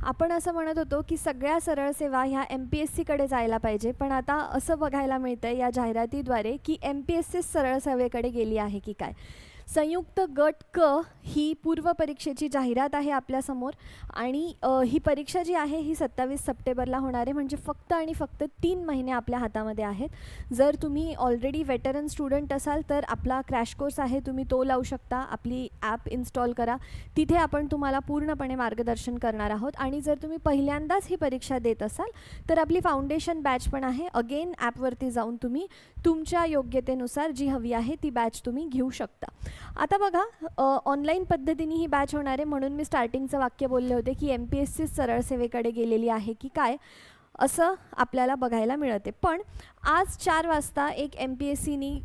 आपण असं म्हणत होतो की सगळ्या सरळ सेवा ह्या MPSCकडे जायला पाहिजे, पण आता असं बघायला मिळतंय या जाहिरातीद्वारे की MPSC सरळ सेवेकडे गेली आहे की काय. संयुक्त गट क ही पूर्व परीक्षेची जाहिरात आहे आपल्यासमोर आणि ही परीक्षा जी आहे ही 27 सप्टेंबरला होणार आहे, म्हणजे फक्त आणि फक्त 3 महिने आपल्या हातामध्ये आहेत. जर तुम्ही ऑलरेडी वेटरन स्टुडंट असाल तर आपला क्रॅश कोर्स आहे, तुम्ही तो लावू शकता. आपली ॲप इन्स्टॉल करा, तिथे आपण तुम्हाला पूर्णपणे मार्गदर्शन करणार आहोत. आणि जर तुम्ही पहिल्यांदाच ही परीक्षा देत असाल तर आपली फाउंडेशन बॅच पण आहे. अगेन ॲपवरती जाऊन तुम्ही तुमच्या योग्यतेनुसार जी हवी आहे ती बॅच तुम्ही घेऊ शकता. आता बघा, ऑनलाईन पद्धतीने ही बॅच होणार आहे, म्हणून मी स्टार्टिंगचं वाक्य बोलले होते की MPSC सरळ सेवेकडे गेलेली आहे की काय, असं आपल्याला बघायला मिळते. पण आज 4 वाजता एक MPSCनी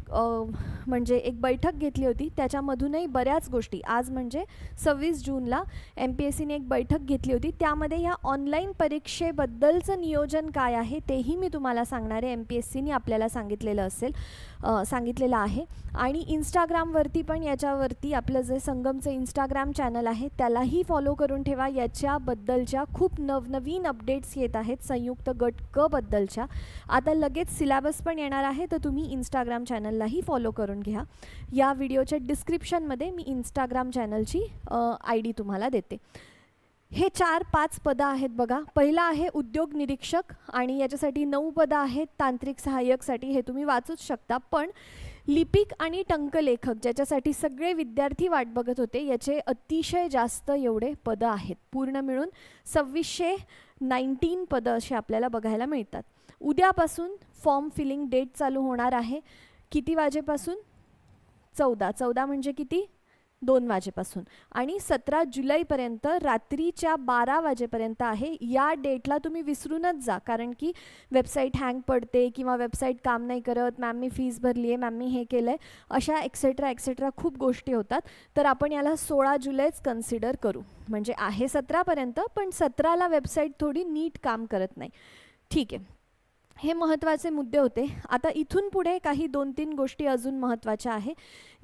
म्हणजे एक बैठक घेतली होती, त्याच्यामधूनही बऱ्याच गोष्टी, आज म्हणजे 26 जूनला MPSCने एक बैठक घेतली होती, त्यामध्ये ह्या ऑनलाईन परीक्षेबद्दलचं नियोजन काय आहे तेही मी तुम्हाला सांगणार आहे. MPSCनी आपल्याला सांगितलेलं आहे. आणि इंस्टाग्रामवरती पण याच्यावरती आपलं जे संगमचं इंस्टाग्राम चॅनल आहे त्यालाही फॉलो करून ठेवा. याच्याबद्दलच्या खूप नवनवीन अपडेट्स येत आहेत संयुक्त गट क बद्दलच्या. आता लगेच सिलेबस पण येणार आहे, तर तुम्ही इंस्टाग्राम चॅनललाही फॉलो करून घ्या. या व्हिडिओच्या डिस्क्रिप्शनमध्ये मी इंस्टाग्राम चॅनलची ID तुम्हाला देते. हे 4-5 पदं आहेत बघा. पहिला आहे उद्योग निरीक्षक आणि याच्यासाठी 9 पदं आहेत. तांत्रिक सहाय्यकसाठी हे तुम्ही वाचूच शकता. पण लिपिक आणि टंकलेखक ज्याच्यासाठी सगळे विद्यार्थी वाट बघत होते, याचे अतिशय जास्त एवढे पदं आहेत. पूर्ण मिळून 2619 पदं असे आपल्याला बघायला मिळतात. उद्यापासून फॉर्म फिलिंग डेट चालू होणार आहे. किती वाजेपासून? 14 म्हणजे किती? 2 वाजेपासून. आणि 17 जुलैपर्यंत रात्रीच्या 12 वाजेपर्यंत आहे. या डेटला तुम्ही विसरूनच जा, कारण की वेबसाईट हँग पडते किंवा वेबसाईट काम नाही करत, मॅम मी फीस भरली आहे, मॅम मी हे केलं आहे, अशा एक्सेट्रा खूप गोष्टी होतात. तर आपण याला 16 जुलैच कन्सिडर करू. म्हणजे आहे 17पर्यंत, पण 17ला वेबसाईट थोडी नीट काम करत नाही. ठीक आहे, हे महत्त्वाचे मुद्दे होते. आता इथून पुढे काही 2-3 गोष्टी अजून महत्त्वाच्या आहे.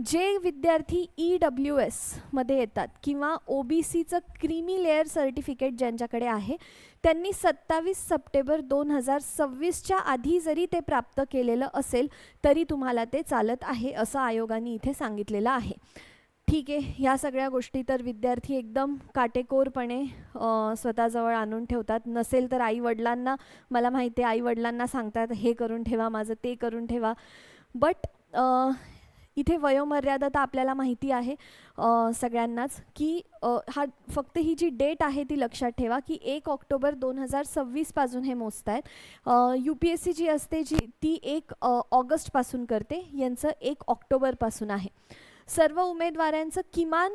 जे विद्यार्थी EWS मध्ये येतात किंवा OBCचं क्रीमी लेअर सर्टिफिकेट ज्यांच्याकडे आहे, त्यांनी 27 सप्टेंबर 2026च्या आधी जरी ते प्राप्त केलेलं असेल तरी तुम्हाला ते चालत आहे, असं आयोगाने इथे सांगितलेलं आहे. ठीक आहे, ह्या सगळ्या गोष्टी तर विद्यार्थी एकदम काटेकोरपणे स्वतःजवळ आणून ठेवतात. नसेल तर आईवडिलांना, मला माहिती आहे आईवडिलांना सांगतात हे करून ठेवा, माझं ते करून ठेवा. बट इथे वयोमर्यादा तर आपल्याला माहिती आहे सगळ्यांनाच की फक्त ही जी डेट आहे ती लक्षात ठेवा की 1 ऑक्टोबर 2026 पासून हे मोजतायत. UPSC जी असते ती 1 ऑगस्टपासून करते, यांचं 1 ऑक्टोबरपासून आहे. सर्व उमेदवारांचं किमान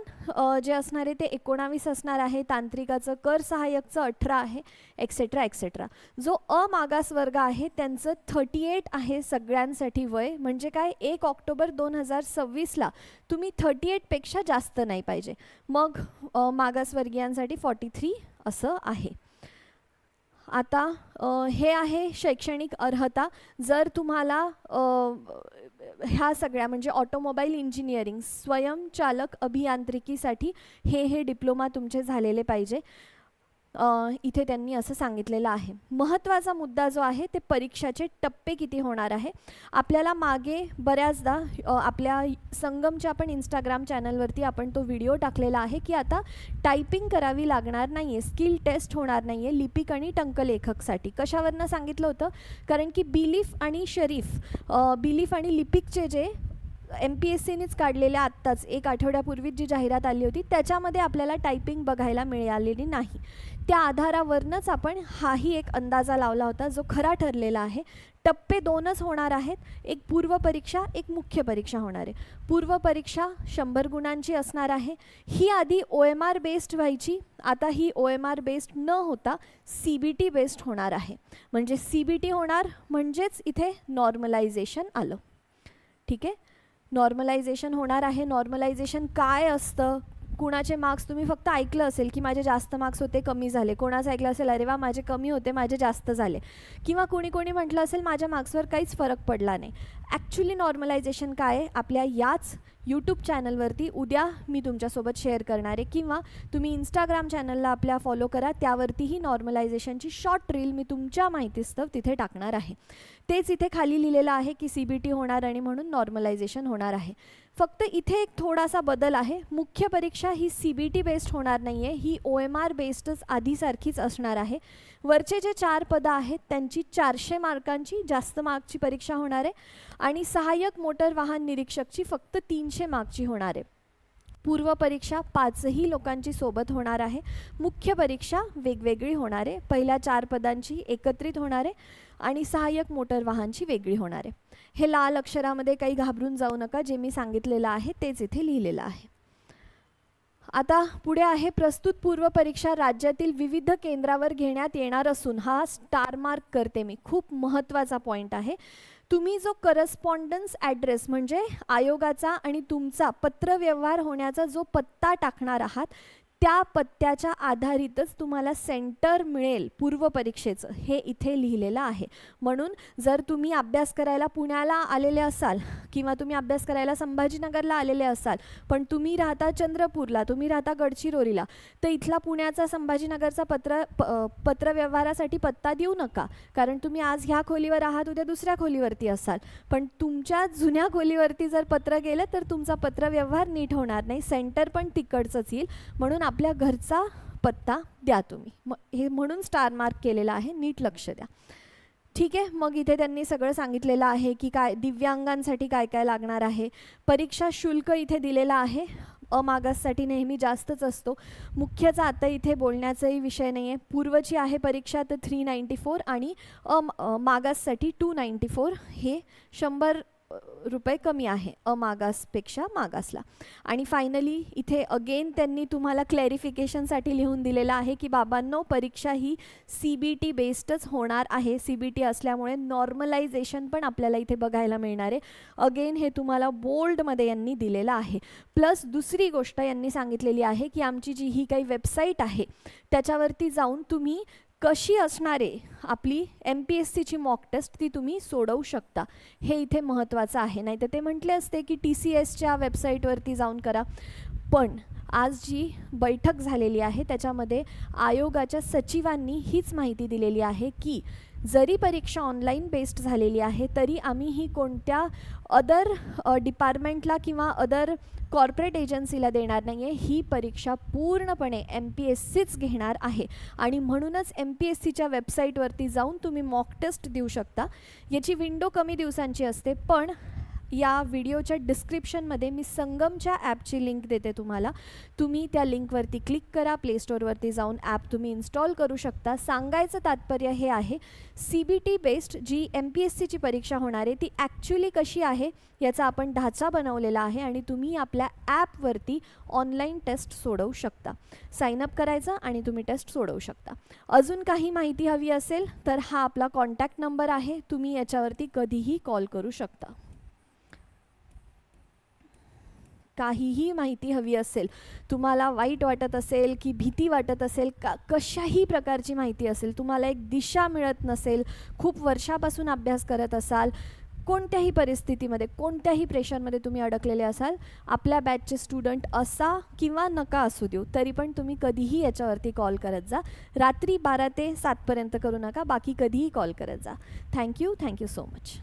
जे असणार आहे ते 19 असणार आहे. तांत्रिकाचं, कर सहाय्यकचं 18 आहे, एक्सेट्रा. जो अमागास वर्ग आहे त्यांचं 38 आहे सगळ्यांसाठी वय. म्हणजे काय, 1 ऑक्टोबर 2026ला तुम्ही 38पेक्षा जास्त नाही पाहिजे. मग मागासवर्गीयांसाठी 43 असं आहे. आता हे आहे शैक्षणिक अर्हता. जर तुम्हाला ह्या सगळ्या म्हणजे ऑटोमोबाईल इंजिनिअरिंग, स्वयंचालक अभियांत्रिकीसाठी हे डिप्लोमा तुमचे झालेले पाहिजे. इथे त्यांनी असं सांगितलेलं आहे. महत्त्वाचा मुद्दा जो आहे ते परीक्षाचे टप्पे किती होणार आहे. आपल्याला मागे बऱ्याचदा आपल्या संगमच्या आपण इंस्टाग्राम चॅनलवरती आपण तो व्हिडिओ टाकलेला आहे की आता टायपिंग करावी लागणार नाही आहे, स्किल टेस्ट होणार नाही आहे लिपिक आणि टंकलेखकसाठी. कशावरनं सांगितलं होतं? कारण की बिलीफ आणि लिपिकचे जे MPSCनीच काढलेल्या आत्ताच 1 आठवड्यापूर्वीच जी जाहिरात आली होती त्याच्यामध्ये आपल्याला टायपिंग बघायला मिळालेली नाही. त्या आधारावरनंच आपण हाही एक अंदाजा लावला होता जो खरा ठरलेला आहे. टप्पे 2च होणार आहेत, एक पूर्व परीक्षा, एक मुख्य परीक्षा होणार आहे. पूर्व परीक्षा 100 गुणांची असणार आहे. ही आधी OMR बेस्ड व्हायची, आता ही OMR बेस्ड न होता CBT बेस्ड होणार आहे. म्हणजे CBT होणार म्हणजेच इथे नॉर्मलायझेशन आलं. ठीक आहे, नॉर्मलायझेशन होणार आहे. नॉर्मलायझेशन काय असतं? कुणाचे मार्क्स तुम्ही फक्त ऐकलं असेल की माझे जास्त मार्क्स होते, कमी झाले. कोणाचं ऐकलं असेल अरे वा माझे कमी होते, माझे जास्त झाले. किंवा कोणी म्हटलं असेल माझ्या मार्क्सवर काहीच फरक पडला नाही. ॲक्च्युली नॉर्मलायझेशन काय आहे? आपल्या याच यूट्यूब चॅनलवरती उद्या मी तुमच्यासोबत शेअर करणार आहे, किंवा तुम्ही इंस्टाग्राम चॅनलला आपल्या फॉलो करा, त्यावरतीही नॉर्मलायझेशनची शॉर्ट रील मी तुमच्या माहितीस्तव तिथे टाकणार आहे. तेच इथे खाली लिहिलेलं आहे की CBT होणार आणि म्हणून नॉर्मलायझेशन होणार आहे. फक्त इथे एक थोडासा बदल आहे. मुख्य परीक्षा ही CBT बेस्ड होणार नाही आहे, ही OMR बेस्डच आधीसारखीच असणार आहे. वरचे जे 4 पदं आहेत त्यांची 400 मार्कांची जास्त मार्कची परीक्षा होणार आहे आणि सहाय्यक मोटर वाहन निरीक्षकची फक्त 300 मार्कची होणार आहे. पूर्व परीक्षा 5ही लोकांची सोबत होणार आहे. मुख्य परीक्षा वेगवेगळी होणार आहे. पहिल्या 4 पदांची एकत्रित होणार आहे आणि सहाय्यक मोटर वाहनची वेगळी होणार आहे. हे लाल अक्षरामध्ये काही घाबरून जाऊ नका, जे मी सांगितलेलं आहे तेच इथे लिहिलेलं आहे. आता पुढे आहे, प्रस्तुत पूर्व परीक्षा राज्यातील विविध केंद्रावर घेण्यात येणार असून, हा स्टार मार्क करते मी, खूप महत्त्वाचा पॉईंट आहे. तुम्ही जो करस्पॉन्डन्स ॲड्रेस म्हणजे आयोगाचा आणि तुमचा पत्रव्यवहार होण्याचा जो पत्ता टाकणार आहात, त्या पत्त्याच्या आधारितच तुम्हाला सेंटर मिळेल पूर्व परीक्षेचं, हे इथे लिहिलेलं आहे. म्हणून जर तुम्ही अभ्यास करायला पुण्याला आलेले असाल किंवा तुम्ही अभ्यास करायला संभाजीनगरला आलेले असाल, पण तुम्ही राहता चंद्रपूरला, तुम्ही राहता गडचिरोलीला, तर इथला पुण्याचा संभाजीनगरचा पत्रव्यवहारासाठी पत्ता देऊ नका, कारण तुम्ही आज ह्या खोलीवर आहात, उद्या दुसऱ्या खोलीवरती असाल. पण तुमच्या जुन्या खोलीवरती जर पत्र गेलं तर तुमचा पत्रव्यवहार नीट होणार नाही, सेंटर पण तिकडचंच येईल. म्हणून आपल्या घरचा पत्ता द्या तुम्ही, हे म्हणून स्टार मार्क केलेला आहे, नीट लक्ष द्या. ठीक आहे. मग इथे त्यांनी सगळं सांगितलेलं आहे की काय दिव्यांगांसाठी काय काय लागणार आहे. परीक्षा शुल्क इथे दिलेला आहे. अमागाससाठी नेहमी जास्तच असतो. मुख्यचा आता इथे बोलण्याचाही विषय नाही आहे. पूर्वची आहे परीक्षा तर 394 आणि मागाससाठी 294, हे 100 रुपये कमी आहे अमागासपेक्षा मागासला. आणि फायनली इथे अगेन त्यांनी तुम्हाला क्लॅरिफिकेशनसाठी लिहून दिलेलं आहे की बाबांनो, परीक्षा ही CBT बेस्डच होणार आहे. CBT असल्यामुळे नॉर्मलायझेशन पण आपल्याला इथे बघायला मिळणार आहे. अगेन हे तुम्हाला बोल्डमध्ये यांनी दिलेलं आहे. प्लस दुसरी गोष्ट यांनी सांगितलेली आहे की आमची जी ही काही वेबसाईट आहे त्याच्यावरती जाऊन तुम्ही कशी असणारे आपली MPSCची मॉक टेस्ट ती तुम्ही सोडवू शकता, हे इथे महत्त्वाचं आहे. नाही तर ते म्हटले असते की TCSच्या वेबसाईटवरती जाऊन करा. पण आज जी बैठक झालेली आहे त्याच्यामध्ये आयोगाच्या सचिवांनी हीच माहिती दिलेली आहे की जरी परीक्षा ऑनलाईन बेस्ड झालेली आहे तरी आम्ही ही कोणत्या अदर डिपार्टमेंटला किंवा अदर कॉर्पोरेट एजन्सीला देणार नाही आहे. ही परीक्षा पूर्णपणे MPSCच घेणार आहे आणि म्हणूनच MPSCच्या वेबसाईटवरती जाऊन तुम्ही मॉक टेस्ट देऊ शकता. याची विंडो कमी दिवसांची असते, पण या व्हिडिओच्या डिस्क्रिप्शनमध्ये मी संगमच्या ॲपची लिंक देते तुम्हाला. तुम्ही त्या लिंकवरती क्लिक करा, प्ले स्टोअरवरती जाऊन ॲप तुम्ही इन्स्टॉल करू शकता. सांगायचं तात्पर्य हे आहे, CBT बेस्ड जी MPSCची परीक्षा होणार आहे ती ॲक्च्युली कशी आहे याचा आपण ढाचा बनवलेला आहे आणि तुम्ही आपल्या ॲपवरती ऑनलाईन टेस्ट सोडवू शकता. साईनअप करायचं आणि तुम्ही टेस्ट सोडवू शकता. अजून काही माहिती हवी असेल तर हा आपला कॉन्टॅक्ट नंबर आहे, तुम्ही याच्यावरती कधीही कॉल करू शकता. काहीही माहिती हवी असेल, तुम्हाला वाईट वाटत असेल की भीती वाटत असेल, कशाही प्रकारची माहिती असेल, तुम्हाला एक दिशा मिळत नसेल, खूप वर्षापासून अभ्यास करत असाल, कोणत्याही परिस्थितीमध्ये कोणत्याही प्रेशरमध्ये तुम्ही अडकलेले असाल, आपल्या बॅचचे स्टुडंट असा किंवा नका असू देऊ, तरी पण तुम्ही कधीही याच्यावरती कॉल करत जा. रात्री 12 ते 7 पर्यंत करू नका, बाकी कधीही कॉल करत जा. Thank you so much.